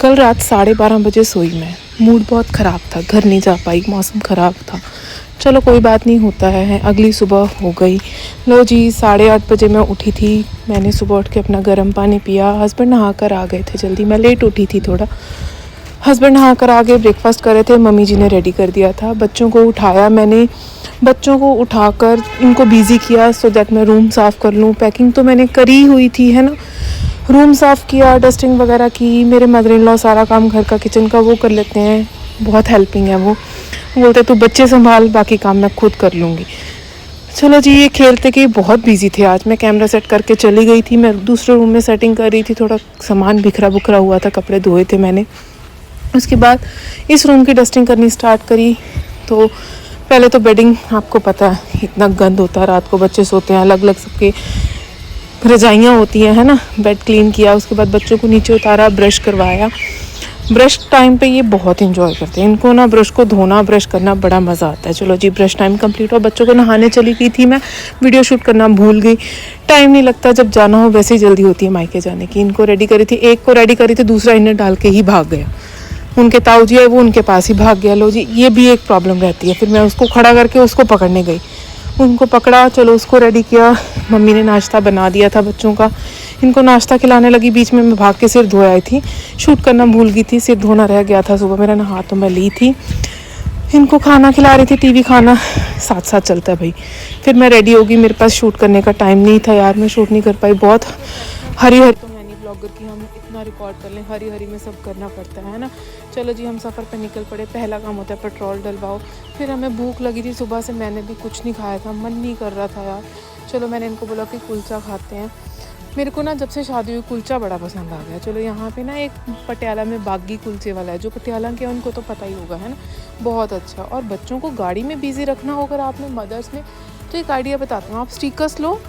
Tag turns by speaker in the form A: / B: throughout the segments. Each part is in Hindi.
A: कल रात 12:30 बजे सोई मैं। मूड बहुत ख़राब था, घर नहीं जा पाई, मौसम ख़राब था। चलो कोई बात नहीं, होता है। अगली सुबह हो गई। लो जी, 8:30 बजे मैं उठी थी। मैंने सुबह उठ के अपना गर्म पानी पिया। हस्बैंड नहा कर आ गए थे जल्दी, मैं लेट उठी थी थोड़ा। हस्बैंड नहा कर आ गए, ब्रेकफास्ट कर रहे थे, मम्मी जी ने रेडी कर दिया था। बच्चों को उठाया मैंने। बच्चों को उठाकर इनको बिज़ी किया सो दैट मैं रूम साफ़ कर लूँ। पैकिंग तो मैंने करी हुई थी, है ना। रूम साफ़ किया, डस्टिंग वगैरह की। मेरे मदर इन लॉ सारा काम घर का, किचन का वो कर लेते हैं, बहुत हेल्पिंग है वो। बोलते तू बच्चे संभाल, बाकी काम मैं खुद कर लूँगी। चलो जी, ये खेलते कि बहुत बिजी थे आज। मैं कैमरा सेट करके चली गई थी। मैं दूसरे रूम में सेटिंग कर रही थी, थोड़ा सामान बिखरा बुखरा हुआ था, कपड़े धोए थे मैंने। उसके बाद इस रूम की डस्टिंग करनी स्टार्ट करी। तो पहले तो बेडिंग, आपको पता है इतना गंद होता है, रात को बच्चे सोते हैं, अलग अलग सबके रजाइयाँ होती हैं, है ना। बेड क्लीन किया, उसके बाद बच्चों को नीचे उतारा, ब्रश करवाया। ब्रश टाइम पे ये बहुत इंजॉय करते हैं। इनको ना ब्रश को धोना, ब्रश करना बड़ा मज़ा आता है। चलो जी, ब्रश टाइम कंप्लीट हुआ, बच्चों को नहाने चली गई थी मैं। वीडियो शूट करना भूल गई। टाइम नहीं लगता, जब जाना हो वैसे ही जल्दी होती है मायके जाने की। इनको रेडी करी थी, एक को रेडी करी थी, दूसरा इन्हें डाल के ही भाग गया। उनके ताऊ जी है, वो उनके पास ही भाग गया। लो जी, ये भी एक प्रॉब्लम रहती है। फिर मैं उसको खड़ा करके उसको पकड़ने गई, उनको पकड़ा, चलो उसको रेडी किया। मम्मी ने नाश्ता बना दिया था बच्चों का, इनको नाश्ता खिलाने लगी। बीच में मैं भाग के सिर धो आई थी, शूट करना भूल गई थी, सिर धोना रह गया था सुबह मेरा, नहा तो मैं ली थी। इनको खाना खिला रही थी, टीवी खाना साथ साथ चलता है भाई। फिर मैं रेडी होगी, मेरे पास शूट करने का टाइम नहीं था यार, मैं शूट नहीं कर पाई। बहुत हरी हरी तो है नहीं ब्लॉगर की हम इतना रिकॉर्ड कर लें, हरी हरी में सब करना पड़ता है ना। चलो जी, हम सफ़र पर निकल पड़े। पहला काम होता है पेट्रोल डलवाओ। फिर हमें भूख लगी थी, सुबह से मैंने भी कुछ नहीं खाया था, मन नहीं कर रहा था यार। चलो मैंने इनको बोला कि कुलचा खाते हैं। मेरे को ना जब से शादी हुई कुलचा बड़ा पसंद आ गया। चलो यहाँ पे ना एक पटियाला में बागी कुलचे वाला है, जो पटियाला के उनको तो पता ही होगा, है ना, बहुत अच्छा। और बच्चों को गाड़ी में बिजी रखना हो अगर आपने मदर्स में, तो एक आइडिया बताता हूँ। आप स्टिकर्स लो,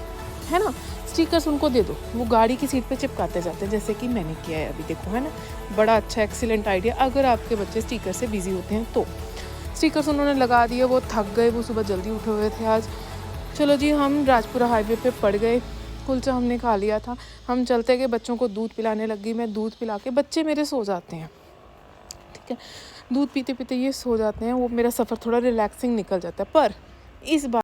A: है ना, स्टिकर्स उनको दे दो, वो गाड़ी की सीट पे चिपकाते जाते हैं, जैसे कि मैंने किया है अभी, देखो, है ना। बड़ा अच्छा एक्सीलेंट आइडिया, अगर आपके बच्चे स्टिकर से बिजी होते हैं तो। स्टिकर्स उन्होंने लगा दिए, वो थक गए, वो सुबह जल्दी उठे हुए थे आज। चलो जी, हम राजपुरा हाईवे पे पड़ गए। कुलचा हमने खा लिया था, हम चलते गए, बच्चों को दूध पिलाने लग गई मैं। दूध पिला के बच्चे मेरे सो जाते हैं, ठीक है। दूध पीते पीते ये सो जाते हैं, वो मेरा सफ़र थोड़ा रिलैक्सिंग निकल जाता है। पर इस बार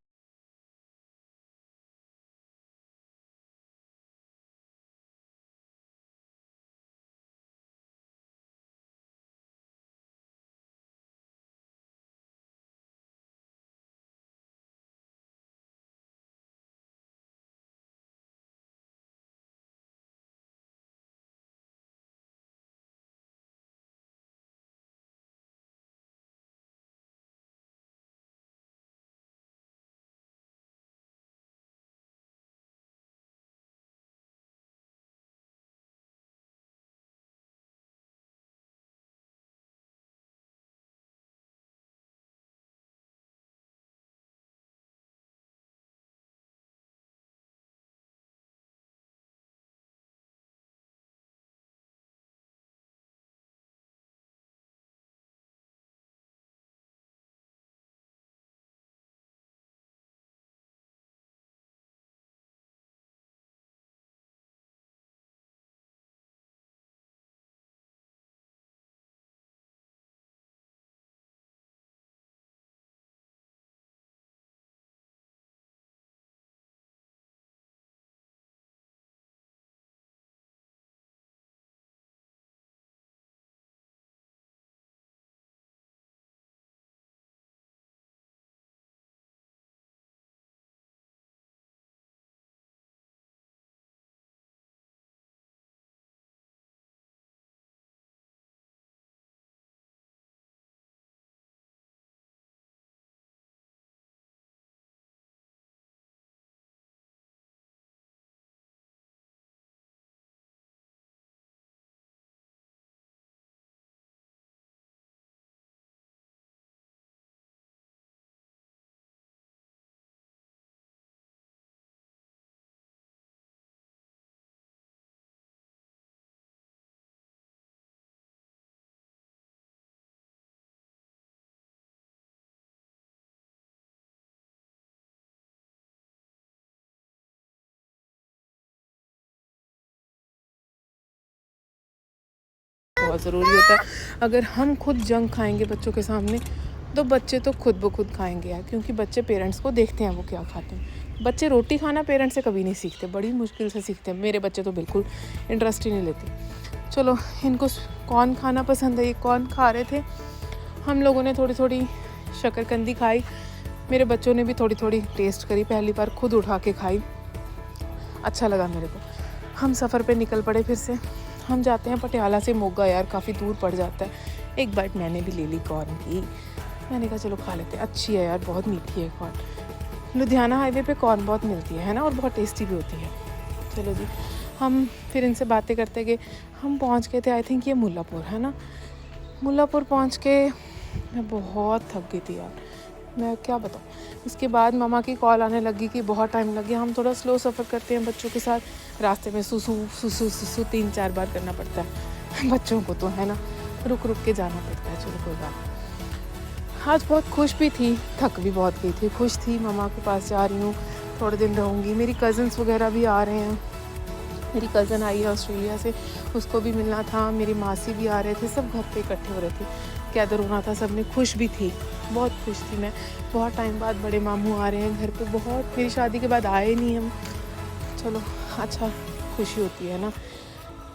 A: बहुत ज़रूरी होता है। अगर हम खुद जंक खाएंगे बच्चों के सामने तो बच्चे तो खुद ब खुद खाएंगे यार, क्योंकि बच्चे पेरेंट्स को देखते हैं वो क्या खाते हैं। बच्चे रोटी खाना पेरेंट्स से कभी नहीं सीखते, बड़ी मुश्किल से सीखते हैं। मेरे बच्चे तो बिल्कुल इंटरेस्ट ही नहीं लेते। चलो, इनको कॉर्न खाना पसंद है, ये कॉर्न खा रहे थे। हम लोगों ने थोड़ी थोड़ी शक्करकंदी खाई, मेरे बच्चों ने भी थोड़ी थोड़ी टेस्ट करी, पहली बार खुद उठा के खाई, अच्छा लगा मेरे को। हम सफ़र पे निकल पड़े फिर से। हम जाते हैं पटियाला से मोगा यार, काफ़ी दूर पड़ जाता है। एक बाइट मैंने भी ले ली कॉर्न की, मैंने कहा चलो खा लेते हैं, अच्छी है यार, बहुत मीठी है कॉर्न। लुधियाना हाईवे पे कॉर्न बहुत मिलती है ना, और बहुत टेस्टी भी होती है। चलो जी, हम फिर इनसे बातें करते गए। हम पहुंच गए थे, आई थिंक ये मुल्लापुर है ना। मुल्लापुर पहुंच के मैं बहुत थक गई थी यार, मैं क्या बताऊँ। उसके बाद मामा की कॉल आने लगी कि बहुत टाइम लग गया। हम थोड़ा स्लो सफ़र करते हैं बच्चों के साथ, रास्ते में सुसु सुसु सुसु 3-4 बार करना पड़ता है बच्चों को, तो है ना, रुक रुक के जाना पड़ता है। चलो कोई बात नहीं। आज बहुत खुश भी थी, थक भी बहुत गई थी। खुश थी, मामा के पास जा रही हूँ, थोड़े दिन रहूँगी। मेरी कज़न्स वगैरह भी आ रहे हैं, मेरी कज़न आई है ऑस्ट्रेलिया से, उसको भी मिलना था। मेरी मासी भी आ रहे थे, सब घर पे इकट्ठे हो रहे थे, गैदर होना था सब ने। खुश भी थी, बहुत खुश थी मैं। बहुत टाइम बाद बड़े मामू आ रहे हैं घर पे, बहुत, मेरी शादी के बाद आए नहीं हम। चलो अच्छा, खुशी होती है ना।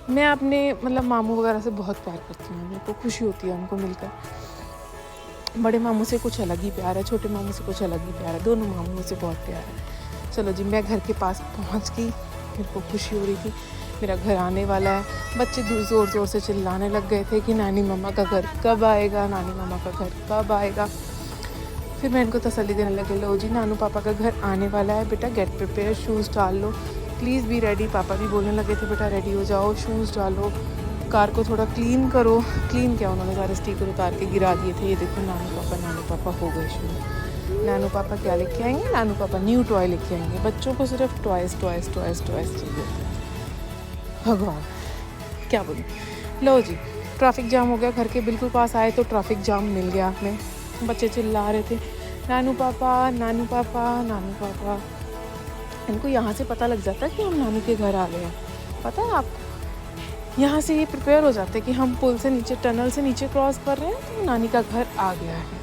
A: मैं अपने मतलब मामू वगैरह से बहुत प्यार करती हूँ, मेरे को खुशी होती है उनको मिलकर। बड़े मामू से कुछ अलग ही प्यार है, छोटे मामू से कुछ अलग ही प्यार है, दोनों मामूओं से बहुत प्यार है। चलो जी, मैं घर के पास पहुँच गई, मेरे को खुशी हो रही थी, मेरा घर आने वाला है। बच्चे ज़ोर ज़ोर से चिल्लाने लग गए थे कि नानी मामा का घर कब आएगा, नानी मामा का घर कब आएगा। फिर मैं इनको तसल्ली देने लगी, लो जी नानू पापा का घर आने वाला है, बेटा गेट प्रिपेयर, शूज़ डाल लो, प्लीज़ बी रेडी। पापा भी बोलने लगे थे, बेटा रेडी हो जाओ, शूज़ डालो, कार को थोड़ा क्लीन करो। क्लीन क्या, उन्होंने सारे स्टिकर उतार के गिरा दिए थे। ये देखो नानू पापा हो गए शुरू। नानू पापा क्या लेके आएंगे, नानू पापा न्यू टॉय लेके आएंगे। बच्चों को सिर्फ टॉयज़ टॉयज़ टॉयज़ टॉयज़ चाहिए। भगवान क्या बोलूं। लो जी, ट्रैफिक जाम हो गया, घर के बिल्कुल पास आए तो ट्रैफिक जाम मिल गया हमें। बच्चे चिल्ला रहे थे, नानू पापा नानू पापा नानू पापा। इनको यहाँ से पता लग जाता है कि हम नानी के घर आ गए हैं, पता है आपको। यहाँ से ये प्रिपेयर हो जाते हैं कि हम पुल से नीचे, टनल से नीचे क्रॉस कर रहे हैं, तो नानी का घर आ गया है।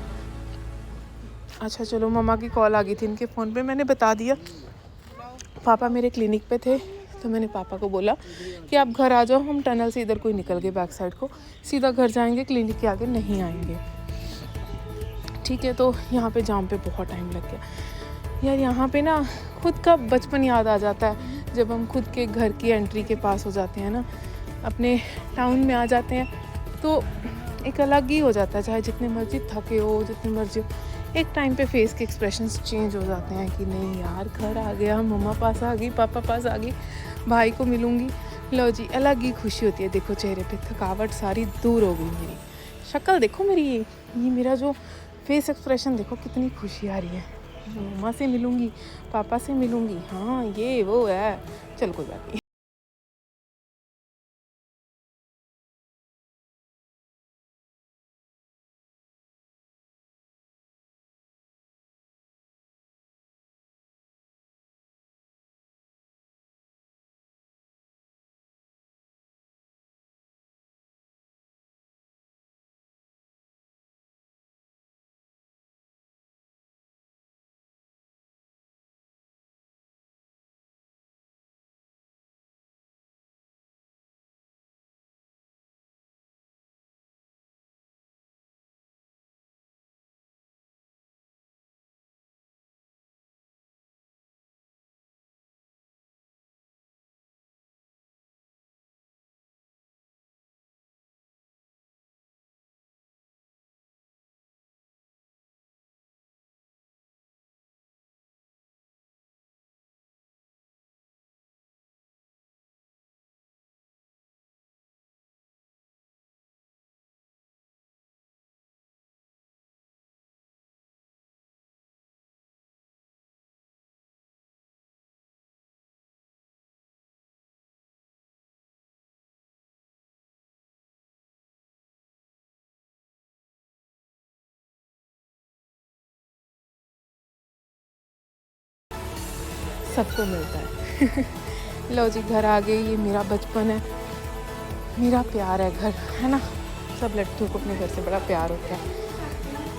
A: अच्छा चलो, मम्मा की कॉल आ गई थी इनके फ़ोन पे, मैंने बता दिया। पापा मेरे क्लिनिक पे थे, तो मैंने पापा को बोला कि आप घर आ जाओ, हम टनल से इधर कोई निकल गए बैक साइड को, सीधा घर जाएंगे, क्लिनिक के आगे नहीं आएंगे। ठीक है, तो यहाँ पे जाम पे बहुत टाइम लग गया यार। यहाँ पे ना खुद का बचपन याद आ जाता है, जब हम खुद के घर की एंट्री के पास हो जाते हैं ना, अपने टाउन में आ जाते हैं, तो एक अलग ही हो जाता है। चाहे जितने मर्जी थके हो, जितने मर्जी हो, एक टाइम पे फेस के एक्सप्रेशंस चेंज हो जाते हैं कि नहीं यार घर आ गया, मम्मा पास आ गई, पापा पास आ गई, भाई को मिलूँगी। लो जी, अलग ही खुशी होती है। देखो चेहरे पे थकावट सारी दूर हो गई, मेरी शक्ल देखो, मेरी ये मेरा जो फेस एक्सप्रेशन देखो, कितनी खुशी आ रही है। मम्मा से मिलूँगी, पापा से मिलूँगी, हाँ ये वो है। चल कोई बात नहीं। सबको मिलता है लो जी, घर आ गई, ये मेरा बचपन है। मेरा प्यार है घर, है ना। सब लड़कियों को अपने घर से बड़ा प्यार होता है।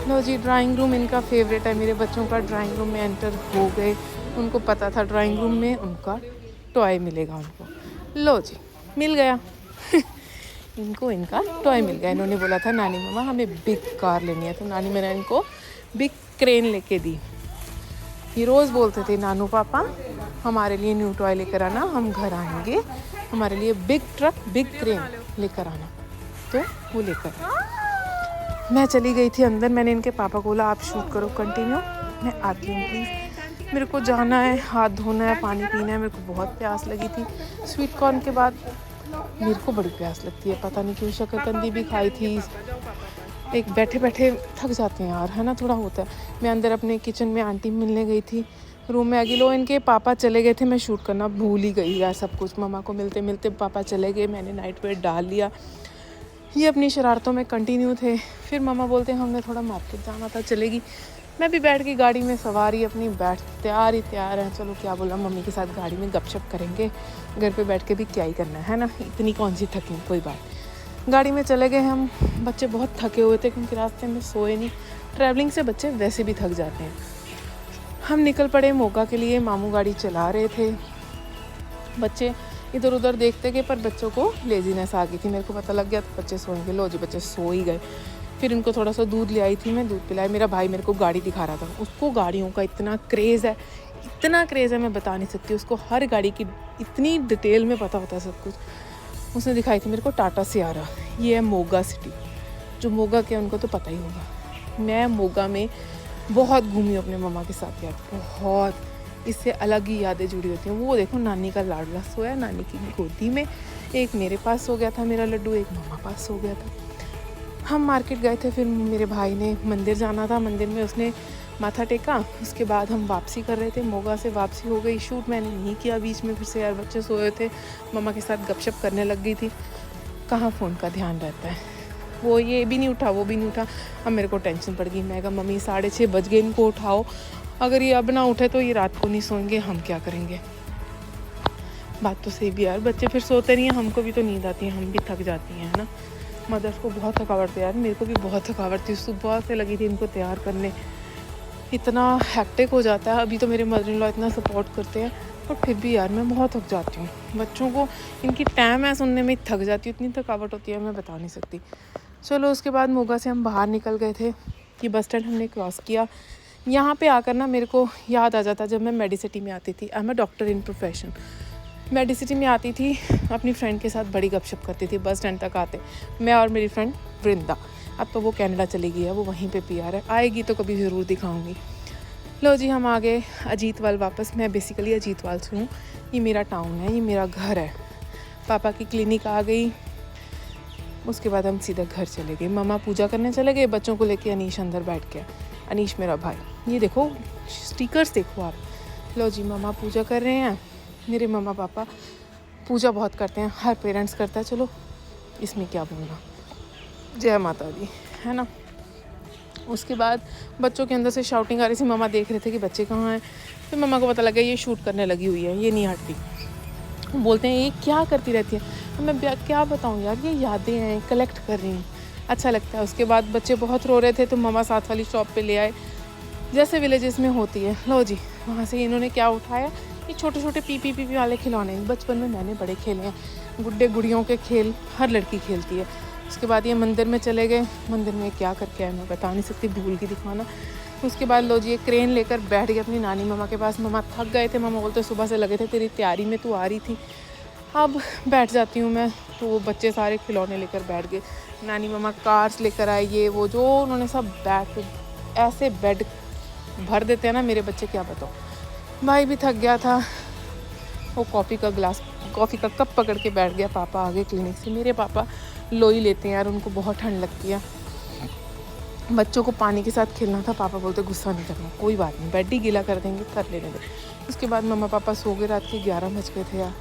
A: लो जी, ड्राइंग रूम इनका फेवरेट है। मेरे बच्चों का ड्राइंग रूम में एंटर हो गए। उनको पता था ड्राइंग रूम में उनका टॉय मिलेगा उनको। लो जी, मिल गया इनको इनका टॉय मिल गया। इन्होंने बोला था नानी मम्मा हमें बिग कार लेनी है, तो नानी मैंने इनको बिग क्रेन लेके दी। ये रोज़ बोलते थे नानू पापा हमारे लिए न्यू टॉय लेकर आना, हम घर आएंगे, हमारे लिए बिग ट्रक बिग क्रेन लेकर आना। तो वो लेकर मैं चली गई थी अंदर। मैंने इनके पापा को बोला आप शूट करो कंटिन्यू, मैं आती हूँ प्लीज़, मेरे को जाना है, हाथ धोना है, पानी पीना है, मेरे को बहुत प्यास लगी थी। स्वीट कॉर्न के बाद मेरे को बड़ी प्यास लगती है, पता नहीं क्यों। शकरकंदी भी खाई थी। एक बैठे बैठे थक जाते हैं यार, है ना, थोड़ा होता है। मैं अंदर अपने किचन में आंटी मिलने गई थी, रूम में आ गई। लो इनके पापा चले गए थे, मैं शूट करना भूल ही गई यार सब कुछ। मम्मा को मिलते मिलते पापा चले गए, मैंने नाइट वेयर डाल लिया। ये अपनी शरारतों में कंटिन्यू थे। फिर मम्मा बोलते हमने थोड़ा मार्केट जाना था, चलेगी। मैं भी बैठ गई गाड़ी में, सवारी अपनी बैठ तैयार है। चलो क्या बोला, मम्मी के साथ गाड़ी में गपशप करेंगे, घर पे बैठ के भी क्या ही करना है ना, इतनी कौन सी थकी, कोई बात। गाड़ी में चले गए हम। बच्चे बहुत थके हुए थे क्योंकि रास्ते में सोए नहीं। ट्रैवलिंग से बच्चे वैसे भी थक जाते हैं। हम निकल पड़े मोगा के लिए। मामू गाड़ी चला रहे थे। बच्चे इधर उधर देखते गए, पर बच्चों को लेजीनेस आ गई थी। मेरे को पता लग गया तो बच्चे सोएंगे। लो जी, बच्चे सो ही गए। फिर इनको थोड़ा सा दूध ले आई थी मैं, दूध पिलाया। मेरा भाई मेरे को गाड़ी दिखा रहा था। उसको गाड़ियों का इतना क्रेज़ है, मैं बता नहीं सकती। उसको हर गाड़ी की इतनी डिटेल में पता होता है सब कुछ। उसने दिखाई थी मेरे को टाटा सियारा। ये है मोगा सिटी। जो मोगा के उनको तो पता ही होगा। मैं मोगा में बहुत घूमी अपने मम्मा के साथ यार, बहुत। इससे अलग ही यादें जुड़ी होती हैं। वो देखो नानी का लाडला सोया नानी की गोदी में। एक मेरे पास सो गया था मेरा लड्डू, एक मम्मा पास सो गया था। हम मार्केट गए थे। फिर मेरे भाई ने मंदिर जाना था, मंदिर में उसने माथा टेका। उसके बाद हम वापसी कर रहे थे, मोगा से वापसी हो गई। शूट मैंने नहीं किया बीच में, फिर से यार बच्चे सोए थे, मम्मा के साथ गपशप करने लग गई थी। कहाँ फ़ोन का ध्यान रहता है। वो ये भी नहीं उठा, वो भी नहीं उठा। अब मेरे को टेंशन पड़ गई। मैं कहा मम्मी 6:30 बज गए, इनको उठाओ। अगर ये अब ना उठे तो ये रात को नहीं सोएंगे, हम क्या करेंगे। बात तो सही भी यार, बच्चे फिर सोते नहीं हैं, हमको भी तो नींद आती है, हम भी थक जाती हैं, है ना। मदर्स को बहुत थकावट थी यार, मेरे को भी बहुत थकावट थी। सुबह से लगी थी इनको तैयार करने, इतना हैक्टिक हो जाता है। अभी तो मेरे मदर इन लॉ इतना सपोर्ट करते हैं, पर फिर भी यार मैं बहुत थक जाती हूँ। बच्चों को इनकी टाइम है सुनने में थक जाती हूँ, इतनी थकावट होती है मैं बता नहीं सकती। चलो उसके बाद मोगा से हम बाहर निकल गए थे। ये बस स्टैंड हमने क्रॉस किया। यहाँ पे आकर ना मेरे को याद आ जाता जब मैं मेडिसिटी में आती थी। I am a doctor in profession. Medicity में आती थी, अपनी फ्रेंड के साथ बड़ी गपशप करती थी। बस स्टैंड तक आते मैं और मेरी फ्रेंड वृंदा। अब तो वो कनाडा चली गई है, वो वहीं पे PR है। आएगी तो कभी ज़रूर दिखाऊंगी। लो जी, हम आ गए अजीतवाल वापस। मैं बेसिकली अजीतवाल से हूँ। ये मेरा टाउन है, ये मेरा घर है। पापा की क्लिनिक आ गई। उसके बाद हम सीधा घर चले गए। मम्मा पूजा करने चले गए, बच्चों को लेके अनीश अंदर बैठ गया। अनीश मेरा भाई। ये देखो स्टिकर्स देखो आप। लो जी, मम्मा पूजा कर रहे हैं। मेरे मम्मा पापा पूजा बहुत करते हैं, हर पेरेंट्स करता है। चलो इसमें क्या बोलना, जय माता दी, है ना। उसके बाद बच्चों के अंदर से शाउटिंग आ रही थी। मम्मा देख रहे थे कि बच्चे कहाँ हैं। फिर मम्मा को पता लगा ये शूट करने लगी हुई है, ये नहीं हटती। बोलते हैं ये क्या करती रहती है। मैं क्या बताऊँ यार, ये यादें हैं, कलेक्ट कर रही हूँ, अच्छा लगता है। उसके बाद बच्चे बहुत रो रहे थे तो मम्मा साथ वाली शॉप पे ले आए, जैसे विलेजेस में होती है। लो जी, वहाँ से इन्होंने क्या उठाया, ये छोटे छोटे पी वाले खिलौने। बचपन में मैंने बड़े खेले हैं, गुड्डे गुड़ियों के खेल हर लड़की खेलती है। उसके बाद ये मंदिर में चले गए। मंदिर में क्या करके आए मैं बता नहीं सकती, भूल की दिखाना। उसके बाद लो जी, एक क्रेन लेकर बैठ गए अपनी नानी मम्मा के पास। मम्मा थक गए थे, मम्मा बोलते सुबह से लगे थे तेरी तैयारी में, तू आ रही थी, अब बैठ जाती हूँ मैं। तो वो बच्चे सारे खिलौने लेकर बैठ गए। नानी मम्मा कार्स लेकर आए, ये वो जो उन्होंने सब बैठ ऐसे बेड भर देते हैं ना मेरे बच्चे, क्या बताओ। भाई भी थक गया था, वो कॉफ़ी का कप पकड़ के बैठ गया। पापा आ गए क्लिनिक से। मेरे पापा लोई लेते हैं यार, उनको बहुत ठंड लगती है। बच्चों को पानी के साथ खेलना था। पापा बोलते गुस्सा नहीं करना, कोई बात नहीं, बेड ही गीला कर देंगे, कर लेने दे। उसके बाद मम्मा पापा सो गए। रात के 11 बज गए थे यार।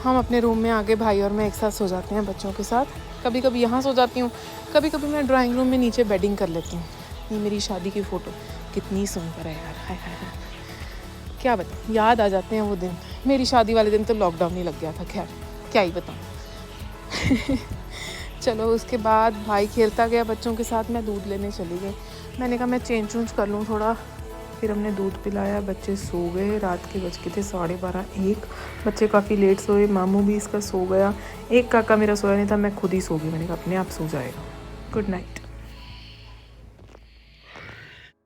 A: हम अपने रूम में आगे भाई और मैं एक साथ सो जाते हैं बच्चों के साथ। कभी कभी यहाँ सो जाती हूँ, कभी कभी मैं ड्राइंग रूम में नीचे बेडिंग कर लेती हूँ। ये मेरी शादी की फ़ोटो कितनी सुंदर है यार, हाय हाय हाय, क्या बताऊँ, याद आ जाते हैं वो दिन। मेरी शादी वाले दिन तो लॉकडाउन ही लग गया था, खैर क्या ही बताऊँ। चलो उसके बाद भाई खेलता गया बच्चों के साथ, मैं दूध लेने चली गई। मैंने कहा मैं चेंज वूंज कर लूँ थोड़ा, फिर हमने दूध पिलाया, बच्चे सो गए। रात के बज के थे 12:30 1। बच्चे काफ़ी लेट सोए, मामू भी इसका सो गया। एक काका मेरा सोया नहीं था, मैं खुद ही सो गई। मैंने कहा अपने आप सो जाएगा। Good night.